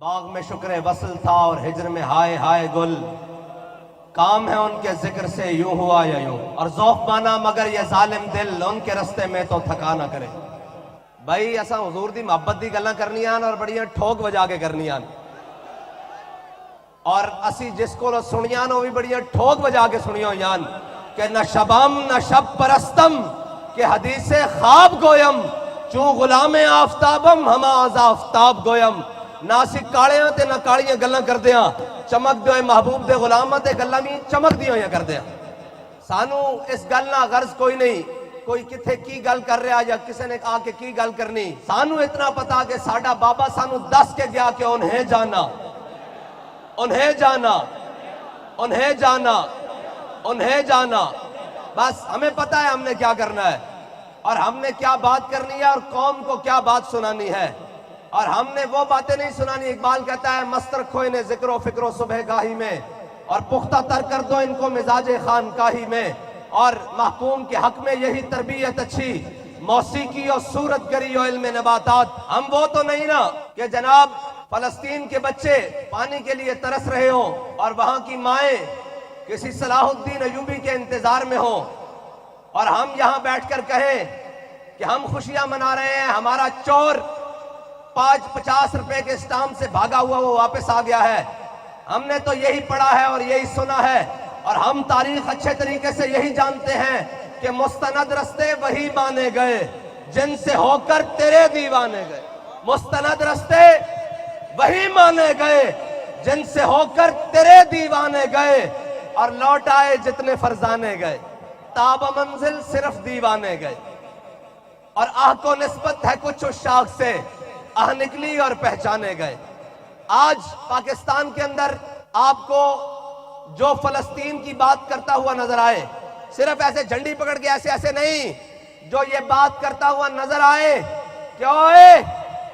باغ میں شکر وصل تھا اور ہجر میں ہائے ہائے گل، کام ہے ان کے ذکر سے یوں ہوا یا یوں، اور ذوق مانا مگر یہ ظالم دل ان کے رستے میں تو تھکا نہ کرے۔ بھائی اساں حضور دی محبت دی گلاں کرنیاں اور بڑیاں ٹھوک بجا کے کرنیاں، اور اسی جس کو سنیاں وہ بھی بڑیاں ٹھوک بجا کے سنیاں ہویاں کہ نہ شبم نہ شب پرستم کہ حدیث خواب گویم، چوں غلام آفتابم ہما از آفتاب گویم۔ نہ اسی کاڑیاں تے نہ کاڑیاں گلاں کردیاں، چمک دے محبوب دے غلاماں تے گلاں بھی چمک دیاں ہویاں کردیاں۔ سانو اس گل نہ غرض کوئی نہیں کوئی کتھے کی گل کر رہا یا کسی نے آ کے کی گل کرنی، سانو اتنا پتا کہ ساڈا بابا سانو دس کے گیا کہ انہیں جانا انہیں جانا انہیں جانا انہیں جانا، بس ہمیں پتا ہے ہم نے کیا کرنا ہے اور ہم نے کیا بات کرنی ہے اور قوم کو کیا بات سنانی ہے، اور ہم نے وہ باتیں نہیں سنانی۔ اقبال کہتا ہے مست رکھو انہیں ذکر و فکر و صبح گاہی میں، اور پختہ تر کر دو ان کو مزاج خانقاہی میں، اور محکوم کے حق میں یہی تربیت اچھی، موسیقی اور صورت گری و علم نباتات۔ ہم وہ تو نہیں نا کہ جناب فلسطین کے بچے پانی کے لیے ترس رہے ہوں اور وہاں کی مائیں کسی صلاح الدین ایوبی کے انتظار میں ہوں، اور ہم یہاں بیٹھ کر کہیں کہ ہم خوشیاں منا رہے ہیں، ہمارا چور 50 روپے کے اسٹامپ سے بھاگا ہوا وہ واپس آ گیا ہے۔ ہم نے تو یہی پڑھا ہے اور یہی سنا ہے، اور ہم تاریخ اچھے طریقے سے یہی جانتے ہیں کہ مستند رستے وہی مانے گئے جن سے ہو کر تیرے دیوانے گئے۔ مستند رستے وہی مانے گئے جن سے ہو کر تیرے دیوانے گئے، اور لوٹ آئے جتنے فرزانے گئے، تاب منزل صرف دیوانے گئے۔ اور آہ کو نسبت ہے کچھ اس شاخ سے، آہ نکلی اور پہچانے گئے۔ آج پاکستان کے اندر آپ کو جو فلسطین کی بات کرتا ہوا نظر آئے، صرف ایسے جھنڈی پکڑ کے ایسے ایسے نہیں، جو یہ بات کرتا ہوا نظر آئے کہ اوئے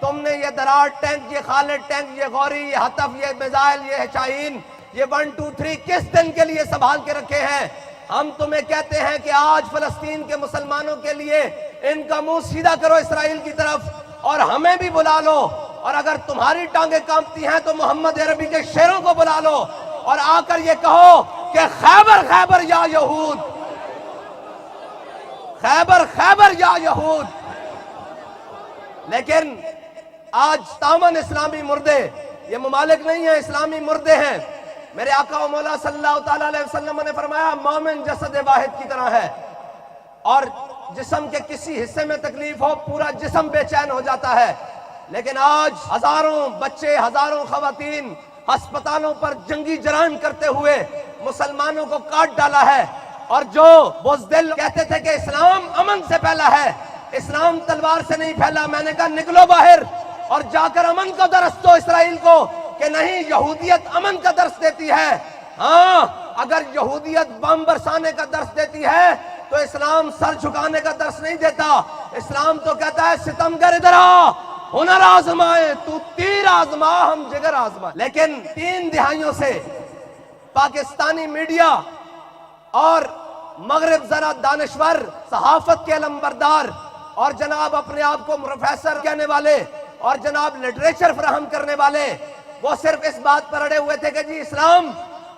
تم نے یہ درار ٹینک، یہ خالد ٹینک، یہ غوری، یہ حطف، یہ میزائل، یہ شاہین، یہ 1 2 3 کس دن کے لیے سنبھال کے رکھے ہیں؟ ہم تمہیں کہتے ہیں کہ آج فلسطین کے مسلمانوں کے لیے ان کا منہ سیدھا کرو اسرائیل کی طرف، اور ہمیں بھی بلا لو، اور اگر تمہاری ٹانگیں کانپتی ہیں تو محمد عربی کے شیروں کو بلا لو، اور آ کر یہ کہو کہ خیبر خیبر یا یہود، خیبر خیبر یا یہود۔ لیکن آج تامن اسلامی مردے، یہ ممالک نہیں ہیں، اسلامی مردے ہیں۔ میرے آقا و مولا صلی اللہ تعالیٰ علیہ وسلم نے فرمایا مومن جسد واحد کی طرح ہے، اور جسم کے کسی حصے میں تکلیف ہو پورا جسم بے چین ہو جاتا ہے۔ لیکن آج ہزاروں بچے، ہزاروں خواتین ہسپتالوں پر جنگی جرائم کرتے ہوئے مسلمانوں کو کاٹ ڈالا ہے، اور جو بزدل کہتے تھے کہ اسلام امن سے پھیلا ہے، اسلام تلوار سے نہیں پھیلا، میں نے کہا نکلو باہر اور جا کر امن کا درس دو اسرائیل کو کہ نہیں، یہودیت امن کا درس دیتی ہے۔ ہاں اگر یہودیت بم برسانے کا درس دیتی ہے تو اسلام سر جھکانے کا درس نہیں دیتا۔ اسلام تو کہتا ہے ستمگر ادھر آ، ہنر آزمائے، تو تیر آزما ہم جگر آزمائے۔ لیکن 3 دہائیوں سے پاکستانی میڈیا اور مغرب ذرا دانشور، صحافت کے علمبردار، اور جناب اپنے آپ کو پروفیسر کہنے والے اور جناب لٹریچر فراہم کرنے والے، وہ صرف اس بات پر اڑے ہوئے تھے کہ جی اسلام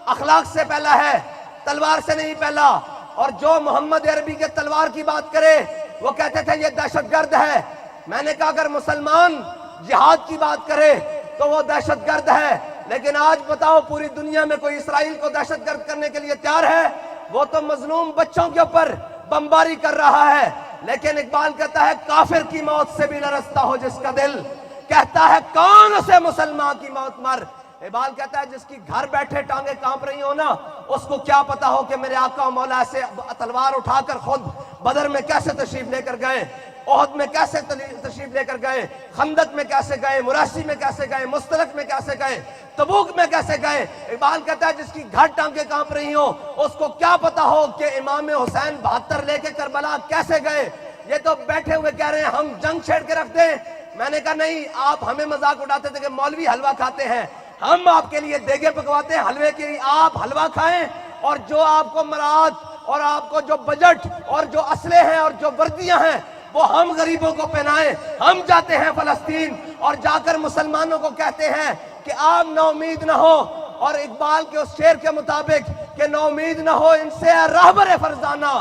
اخلاق سے پہلا ہے، تلوار سے نہیں پہلا، اور جو محمد عربی کے تلوار کی بات کرے وہ کہتے تھے یہ دہشت گرد ہے۔ میں نے کہا اگر مسلمان جہاد کی بات کرے تو وہ دہشت گرد ہے، لیکن آج بتاؤ پوری دنیا میں کوئی اسرائیل کو دہشت گرد کرنے کے لیے تیار ہے؟ وہ تو مظلوم بچوں کے اوپر بمباری کر رہا ہے۔ لیکن اقبال کہتا ہے کافر کی موت سے بھی لرزتا ہو جس کا دل، کہتا ہے کون اسے مسلمان کی موت مر۔ اقبال کہتا ہے جس کی گھر بیٹھے ٹانگیں کانپ رہی ہو نا، اس کو کیا پتا ہو کہ میرے آقا و مولا سے تلوار اٹھا کر خود بدر میں کیسے تشریف لے کر گئے، احد میں کیسے تشریف لے کر گئے، خندق میں کیسے گئے، مراسی میں کیسے گئے، مستلق میں کیسے گئے، تبوک میں کیسے گئے۔ اقبال کہتا ہے جس کی گھر ٹانگیں کانپ رہی ہوں اس کو کیا پتا ہو کہ امام حسین 72 لے کے کربلا کیسے گئے۔ یہ تو بیٹھے ہوئے کہہ رہے ہیں ہم جنگ چھیڑ کے رکھ دیں۔ میں نے کہا نہیں، آپ ہمیں مذاق اڑاتے تھے کہ مولوی حلوہ کھاتے ہیں، ہم آپ کے لیے دیگیں پکواتے ہیں حلوے کے لیے، آپ حلوہ کھائیں، اور جو آپ کو مراد اور آپ کو جو بجٹ اور جو اسلحے ہیں اور جو وردیاں ہیں وہ ہم غریبوں کو پہنائیں. ہم جاتے ہیں فلسطین اور جا کر مسلمانوں کو کہتے ہیں کہ آپ نا امید نہ ہو, اور اقبال کے اس شعر کے مطابق کہ نا امید نہ ہو ان سے اے راہبر فرزانہ,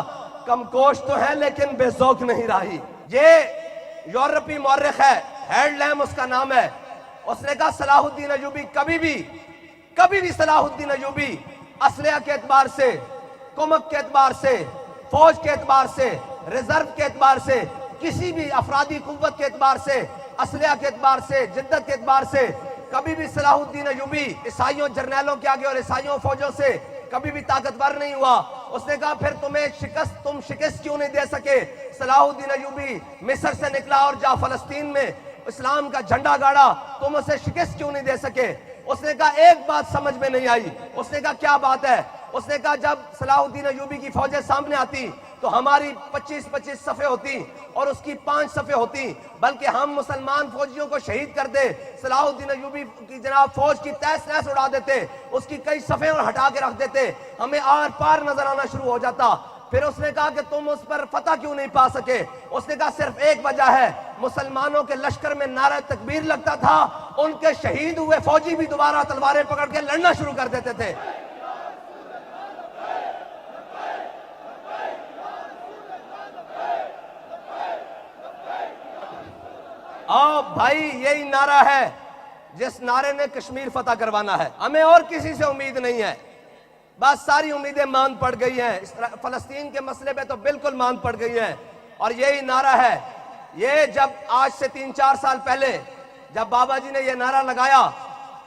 کم کوش تو ہے لیکن بے ذوق نہیں راہی. یہ یورپی مورخ ہے, ہیڈ لیم اس کا نام ہے. اس نے کہا صلاح الدین ایوبی کبھی بھی صلاح الدین ایوبی اسلحہ کے اعتبار سے, کمک کے اعتبار سے, فوج کے اعتبار سے, ریزرو کے اعتبار سے, کسی بھی افرادی قوت کے اعتبار سے, اسلحہ کے اعتبار سے, جدت کے اعتبار سے کبھی بھی صلاح الدین ایوبی عیسائیوں جرنیلوں کے آگے اور عیسائیوں فوجوں سے کبھی بھی طاقتور نہیں ہوا. اس نے کہا پھر تم شکست کیوں نہیں دے سکے؟ صلاح الدین ایوبی مصر سے نکلا اور جا فلسطین میں اسلام کا جھنڈا گاڑا, تم اسے شکست کیوں نہیں دے سکے؟ اس نے کہا ایک بات سمجھ میں نہیں آئی. اس نے کہا کیا بات ہے؟ اس نے کہا جب صلاح الدین ایوبی کی فوجیں سامنے آتی تو ہماری 25 صفیں ہوتی اور اس کی 5 صفیں ہوتی, بلکہ ہم مسلمان فوجیوں کو شہید کر دے, صلاح الدین ایوبی کی جناب فوج کی تیس نیس اڑا دیتے, اس کی کئی صفیں اور ہٹا کے رکھ دیتے, ہمیں آر پار نظر آنا شروع ہو جاتا. پھر اس نے کہا کہ تم اس پر فتح کیوں نہیں پا سکے؟ اس نے کہا صرف ایک وجہ ہے, مسلمانوں کے لشکر میں نعرہ تکبیر لگتا تھا, ان کے شہید ہوئے فوجی بھی دوبارہ تلواریں پکڑ کے لڑنا شروع کر دیتے تھے. بھائی یہی نعرہ ہے جس نعرے نے کشمیر فتح کروانا ہے. ہمیں اور کسی سے امید نہیں ہے, بس ساری امیدیں ماند پڑ گئی ہیں. فلسطین کے مسئلے پہ تو بالکل ماند پڑ گئی ہیں, اور یہی نعرہ ہے. یہ جب آج سے 3-4 سال پہلے جب بابا جی نے یہ نعرہ لگایا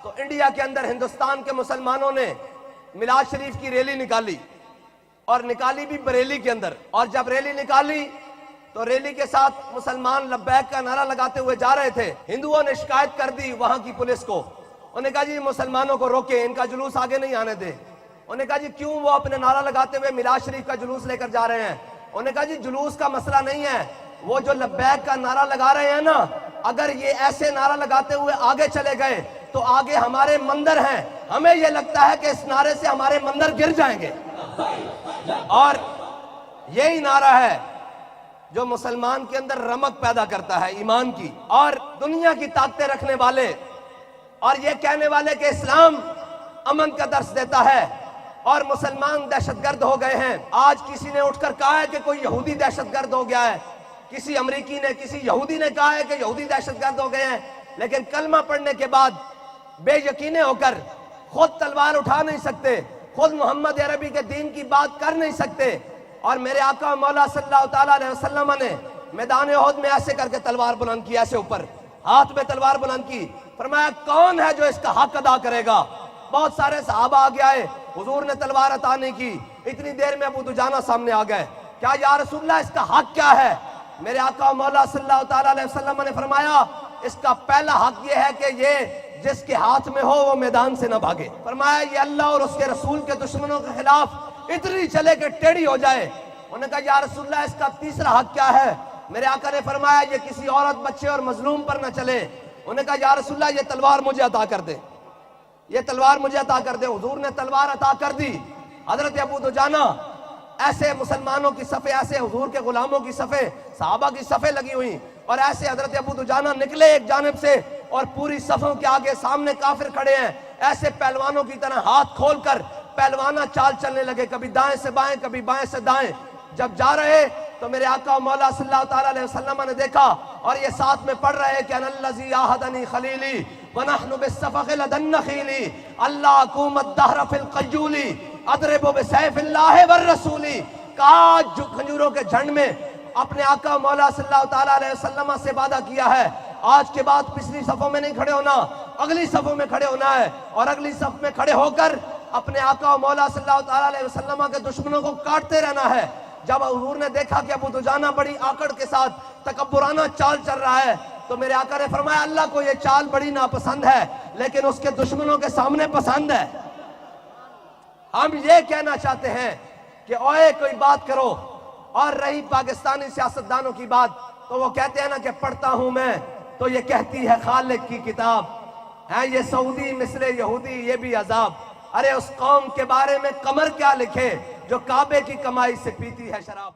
تو انڈیا کے اندر ہندوستان کے مسلمانوں نے میلاد شریف کی ریلی نکالی, اور نکالی بھی بریلی کے اندر. اور جب ریلی نکالی تو ریلی کے ساتھ مسلمان لبیک کا نعرہ لگاتے ہوئے جا رہے تھے. ہندوؤں نے شکایت کر دی وہاں کی پولیس کو, انہوں نے کہا جی مسلمانوں کو روکیں, ان کا جلوس آگے نہیں آنے دیں. انہوں نے کہا جی کیوں وہ اپنے نعرہ لگاتے ہوئے میلاد شریف کا جلوس لے کر جا رہے ہیں؟ انہوں نے کہا جی جلوس کا مسئلہ نہیں ہے, وہ جو لبیک کا نعرہ لگا رہے ہیں نا, اگر یہ ایسے نعرہ لگاتے ہوئے آگے چلے گئے تو آگے ہمارے مندر ہیں, ہمیں یہ لگتا ہے کہ اس نعرے سے ہمارے مندر گر جائیں گے. اور یہی نعرہ ہے جو مسلمان کے اندر رمق پیدا کرتا ہے ایمان کی, اور دنیا کی طاقتیں رکھنے والے اور یہ کہنے والے کہ اسلام امن کا درس دیتا ہے اور مسلمان دہشت گرد ہو گئے ہیں. آج کسی نے اٹھ کر کہا ہے کہ کوئی یہودی دہشت گرد ہو گیا ہے, کسی امریکی نے, کسی یہودی نے کہا ہے کہ یہودی دہشت گرد ہو گئے ہیں, لیکن کلمہ پڑھنے کے بعد بے یقینے ہو کر خود تلوار اٹھا نہیں سکتے, خود محمد عربی کے دین کی بات کر نہیں سکتے. اور میرے آقا مولا صلی اللہ تعالیٰ علیہ وسلم نے میدان احد میں ایسے کر کے تلوار بلند کی, ایسے اوپر ہاتھ میں تلوار بلند کی, فرمایا کون ہے جو اس کا حق ادا کرے گا؟ بہت سارے صحابہ آگے آئے, حضور نے تلوار عطا نہیں کی. اتنی دیر میں ابو دجانہ سامنے آ گئے, کیا یا رسول اللہ اس کا حق کیا ہے؟ میرے آقا مولا صلی اللہ تعالیٰ علیہ وسلم نے فرمایا اس کا پہلا حق یہ ہے کہ یہ جس کے ہاتھ میں ہو وہ میدان سے نہ بھاگے. فرمایا یہ اللہ اور اس کے رسول کے دشمنوں کے خلاف اتنی چلے کہ ٹیڑھی ہو جائے. انہوں نے کہا یا رسول اللہ اس کا تیسرا حق کیا ہے؟ میرے آقا نے فرمایا یہ کسی عورت, بچے اور مظلوم پر نہ چلے. انہوں نے کہا یا رسول اللہ یہ تلوار مجھے عطا کر دے, یہ تلوار مجھے عطا کر دے. حضور نے تلوار عطا کر دی. حضرت ابو دجانہ ایسے مسلمانوں کی صفیں, ایسے حضور کے غلاموں کی صفیں, صحابہ کی صفیں لگی ہوئی, اور ایسے حضرت ابو دجانہ نکلے ایک جانب سے, اور پوری صفوں کے آگے سامنے کافر کھڑے ہیں, ایسے پہلوانوں کی طرح ہاتھ کھول کر پہلوانہ چال چلنے لگے, کبھی دائیں سے بائیں, کبھی بائیں سے دائیں. جب جا رہے تو میرے آقا مولا صلی اللہ تعالیٰ علیہ وسلم نے دیکھا, اور یہ ساتھ میں پڑھ رہے کہ انا الذی عاہدنی خلیلی ونحن بالصفق لدى النخیل اللہ اقوم الدہر فی القیول اضرب بسیف اللہ والرسول. کاج کھجوروں کے جھنڈ میں اپنے آقا مولا صلی اللہ تعالیٰ علیہ وسلم سے وعدہ کیا ہے, آج کے بعد پچھلی صفوں میں نہیں کھڑے ہونا, اگلی صفوں میں کھڑے ہونا ہے, اور اگلی صف میں کھڑے ہو کر اپنے آقا مولا صلی اللہ تعالیٰ علیہ وسلم کے دشمنوں کو کاٹتے رہنا ہے. جب حضور نے دیکھا کہ ابو دجانہ بڑی آکڑ کے ساتھ تکبرانہ چال چل رہا ہے تو میرے آقا نے فرمایا اللہ کو یہ چال بڑی ناپسند ہے, لیکن اس کے دشمنوں کے سامنے پسند ہے. ہم یہ کہنا چاہتے ہیں کہ اوئے کوئی بات کرو. اور رہی پاکستانی سیاستدانوں کی بات تو وہ کہتے ہیں نا کہ پڑھتا ہوں میں تو یہ کہتی ہے خالق کی کتاب, ہے یہ سعودی مثل یہودی یہ بھی عذاب. ارے اس قوم کے بارے میں قمر کیا لکھے جو کعبے کی کمائی سے پیتی ہے شراب.